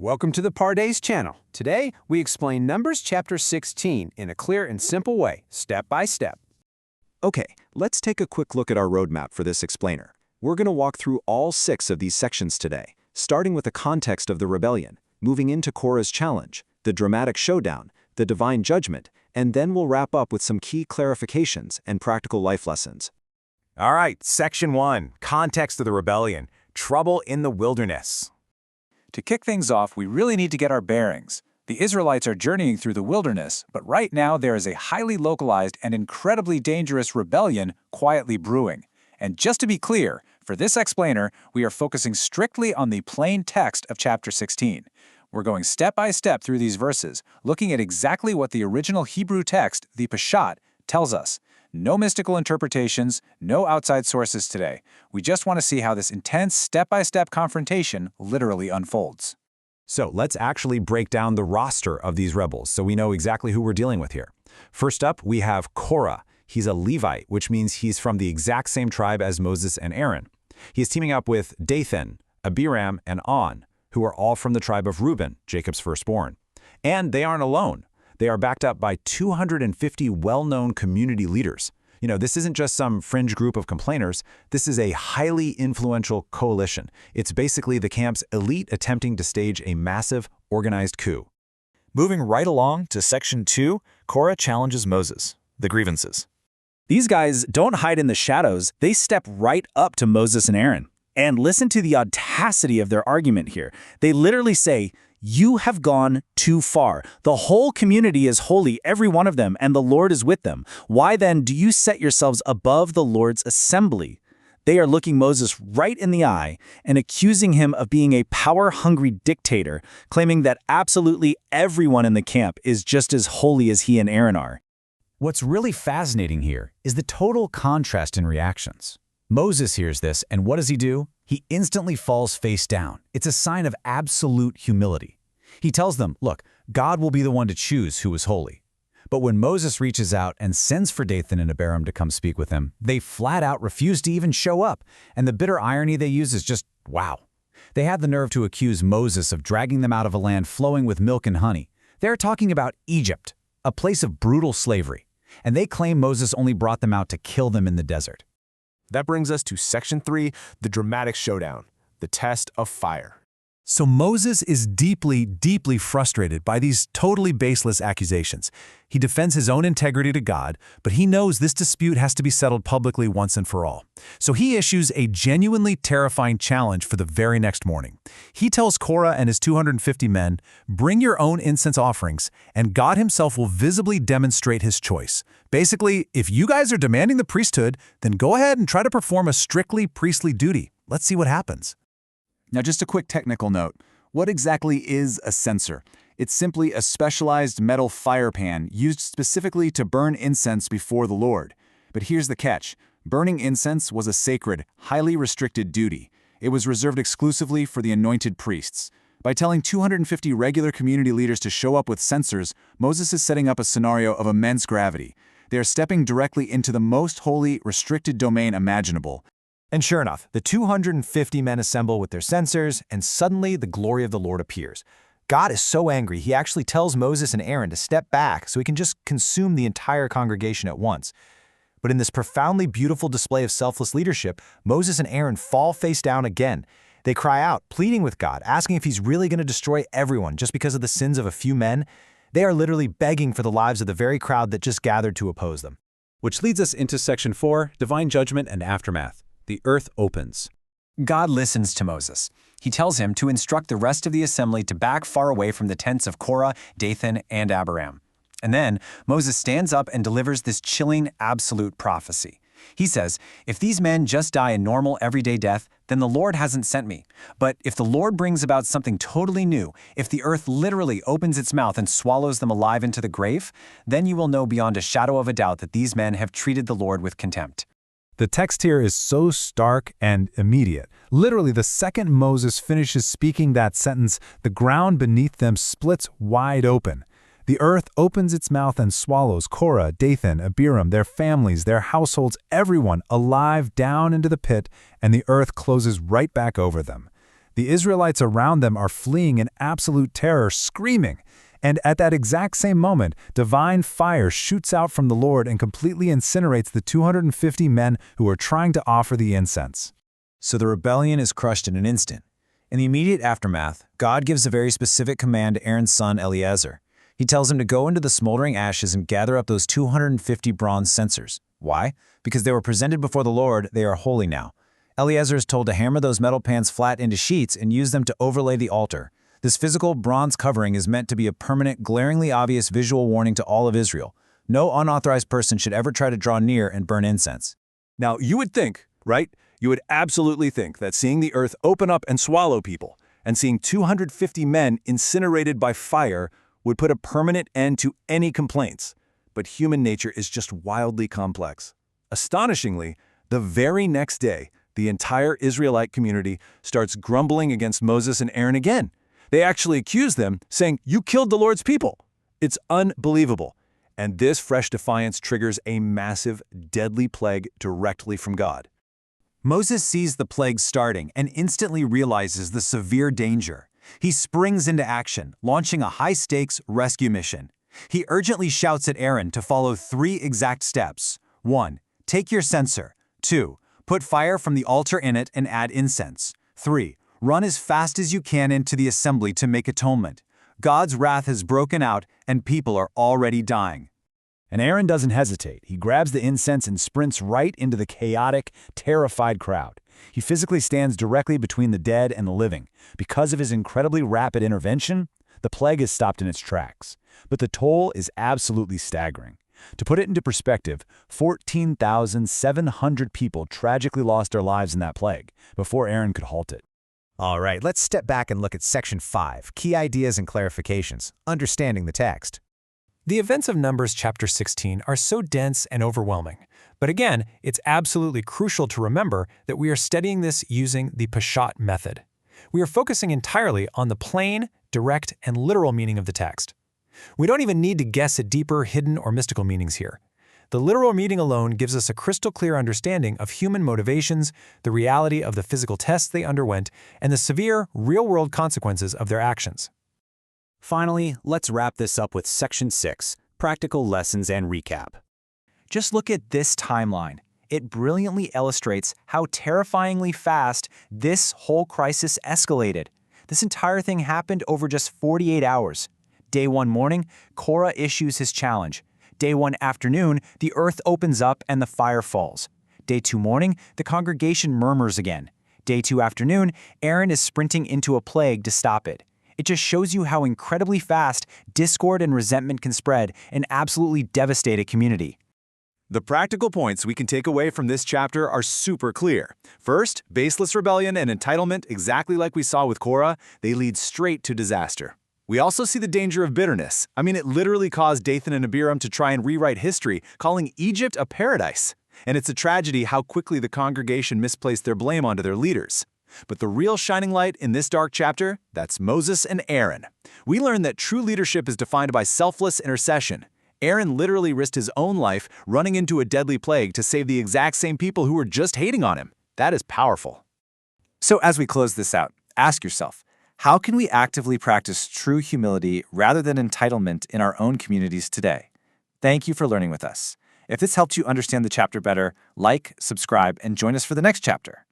Welcome to the Pardays channel. Today, we explain Numbers chapter 16 in a clear and simple way, step by step. Okay, let's take a quick look at our roadmap for this explainer. We're going to walk through all 6 of these sections today, starting with the context of the rebellion, moving into Korah's challenge, the dramatic showdown, the divine judgment, and then we'll wrap up with some key clarifications and practical life lessons. All right, Section 1, Context of the Rebellion, Trouble in the Wilderness. To kick things off, we really need to get our bearings. The Israelites are journeying through the wilderness, but right now there is a highly localized and incredibly dangerous rebellion quietly brewing. And just to be clear, for this explainer, we are focusing strictly on the plain text of chapter 16. We're going step by step through these verses, looking at exactly what the original Hebrew text, the Peshat, tells us. No mystical interpretations, no outside sources today. We just want to see how this intense step-by-step confrontation literally unfolds. So let's actually break down the roster of these rebels so we know exactly who we're dealing with here. First up, we have Korah. He's a Levite, which means he's from the exact same tribe as Moses and Aaron. He's teaming up with Dathan, Abiram, and On, who are all from the tribe of Reuben, Jacob's firstborn. And they aren't alone. They are backed up by 250 well-known community leaders. You know, this isn't just some fringe group of complainers. This is a highly influential coalition. It's basically the camp's elite attempting to stage a massive, organized coup. Moving right along to Section 2, Korah challenges Moses, the grievances. These guys don't hide in the shadows. They step right up to Moses and Aaron. And listen to the audacity of their argument here. They literally say, "You have gone too far. The whole community is holy, every one of them, and the Lord is with them. Why then do you set yourselves above the Lord's assembly?" They are looking Moses right in the eye and accusing him of being a power-hungry dictator, claiming that absolutely everyone in the camp is just as holy as he and Aaron are. What's really fascinating here is the total contrast in reactions. Moses hears this, and what does he do? He instantly falls face down. It's a sign of absolute humility. He tells them, look, God will be the one to choose who is holy. But when Moses reaches out and sends for Dathan and Abiram to come speak with him, they flat out refuse to even show up. And the bitter irony they use is just, wow. They had the nerve to accuse Moses of dragging them out of a land flowing with milk and honey. They're talking about Egypt, a place of brutal slavery. And they claim Moses only brought them out to kill them in the desert. That brings us to Section 3, the dramatic showdown, the test of fire. So Moses is deeply, deeply frustrated by these totally baseless accusations. He defends his own integrity to God, but he knows this dispute has to be settled publicly once and for all. So he issues a genuinely terrifying challenge for the very next morning. He tells Korah and his 250 men, "Bring your own incense offerings, and God himself will visibly demonstrate his choice." Basically, if you guys are demanding the priesthood, then go ahead and try to perform a strictly priestly duty. Let's see what happens. Now just a quick technical note. What exactly is a censer? It's simply a specialized metal fire pan used specifically to burn incense before the Lord. But here's the catch. Burning incense was a sacred, highly restricted duty. It was reserved exclusively for the anointed priests. By telling 250 regular community leaders to show up with censers, Moses is setting up a scenario of immense gravity. They are stepping directly into the most holy, restricted domain imaginable. And sure enough, the 250 men assemble with their censers, and suddenly the glory of the Lord appears. God is so angry, he actually tells Moses and Aaron to step back so he can just consume the entire congregation at once. But in this profoundly beautiful display of selfless leadership, Moses and Aaron fall face down again. They cry out, pleading with God, asking if he's really going to destroy everyone just because of the sins of a few men. They are literally begging for the lives of the very crowd that just gathered to oppose them. Which leads us into Section 4, Divine Judgment and Aftermath. The earth opens. God listens to Moses. He tells him to instruct the rest of the assembly to back far away from the tents of Korah, Dathan, and Abiram. And then Moses stands up and delivers this chilling, absolute prophecy. He says, if these men just die a normal, everyday death, then the Lord hasn't sent me. But if the Lord brings about something totally new, if the earth literally opens its mouth and swallows them alive into the grave, then you will know beyond a shadow of a doubt that these men have treated the Lord with contempt. The text here is so stark and immediate. Literally, the second Moses finishes speaking that sentence, the ground beneath them splits wide open. The earth opens its mouth and swallows Korah, Dathan, Abiram, their families, their households, everyone alive down into the pit, and the earth closes right back over them. The Israelites around them are fleeing in absolute terror, screaming. And at that exact same moment, divine fire shoots out from the Lord and completely incinerates the 250 men who are trying to offer the incense. So the rebellion is crushed in an instant. In the immediate aftermath, God gives a very specific command to Aaron's son Eleazar. He tells him to go into the smoldering ashes and gather up those 250 bronze censers. Why? Because they were presented before the Lord, they are holy now. Eleazar is told to hammer those metal pans flat into sheets and use them to overlay the altar. This physical bronze covering is meant to be a permanent, glaringly obvious visual warning to all of Israel. No unauthorized person should ever try to draw near and burn incense. Now, you would think, right? You would absolutely think that seeing the earth open up and swallow people, and seeing 250 men incinerated by fire would put a permanent end to any complaints. But human nature is just wildly complex. Astonishingly, the very next day, the entire Israelite community starts grumbling against Moses and Aaron again. They actually accuse them, saying, "You killed the Lord's people." It's unbelievable. And this fresh defiance triggers a massive, deadly plague directly from God. Moses sees the plague starting and instantly realizes the severe danger. He springs into action, launching a high-stakes rescue mission. He urgently shouts at Aaron to follow 3 exact steps. 1. Take your censer. 2. Put fire from the altar in it and add incense. 3. Run as fast as you can into the assembly to make atonement. God's wrath has broken out and people are already dying. And Aaron doesn't hesitate. He grabs the incense and sprints right into the chaotic, terrified crowd. He physically stands directly between the dead and the living. Because of his incredibly rapid intervention, the plague is stopped in its tracks. But the toll is absolutely staggering. To put it into perspective, 14,700 people tragically lost their lives in that plague before Aaron could halt it. All right, let's step back and look at Section 5, Key Ideas and Clarifications, Understanding the Text. The events of Numbers chapter 16 are so dense and overwhelming. But again, it's absolutely crucial to remember that we are studying this using the Peshat method. We are focusing entirely on the plain, direct, and literal meaning of the text. We don't even need to guess at deeper, hidden, or mystical meanings here. The literal meaning alone gives us a crystal clear understanding of human motivations, the reality of the physical tests they underwent, and the severe, real-world consequences of their actions. Finally, let's wrap this up with Section 6, Practical Lessons and Recap. Just look at this timeline. It brilliantly illustrates how terrifyingly fast this whole crisis escalated. This entire thing happened over just 48 hours. Day 1 morning, Korah issues his challenge. Day 1 afternoon, the earth opens up and the fire falls. Day 2 morning, the congregation murmurs again. Day 2 afternoon, Aaron is sprinting into a plague to stop it. It just shows you how incredibly fast discord and resentment can spread and absolutely devastate a community. The practical points we can take away from this chapter are super clear. First, baseless rebellion and entitlement, exactly like we saw with Korah, they lead straight to disaster. We also see the danger of bitterness. It literally caused Dathan and Abiram to try and rewrite history, calling Egypt a paradise. And it's a tragedy how quickly the congregation misplaced their blame onto their leaders. But the real shining light in this dark chapter, that's Moses and Aaron. We learn that true leadership is defined by selfless intercession. Aaron literally risked his own life running into a deadly plague to save the exact same people who were just hating on him. That is powerful. So as we close this out, ask yourself, how can we actively practice true humility rather than entitlement in our own communities today? Thank you for learning with us. If this helped you understand the chapter better, like, subscribe, and join us for the next chapter.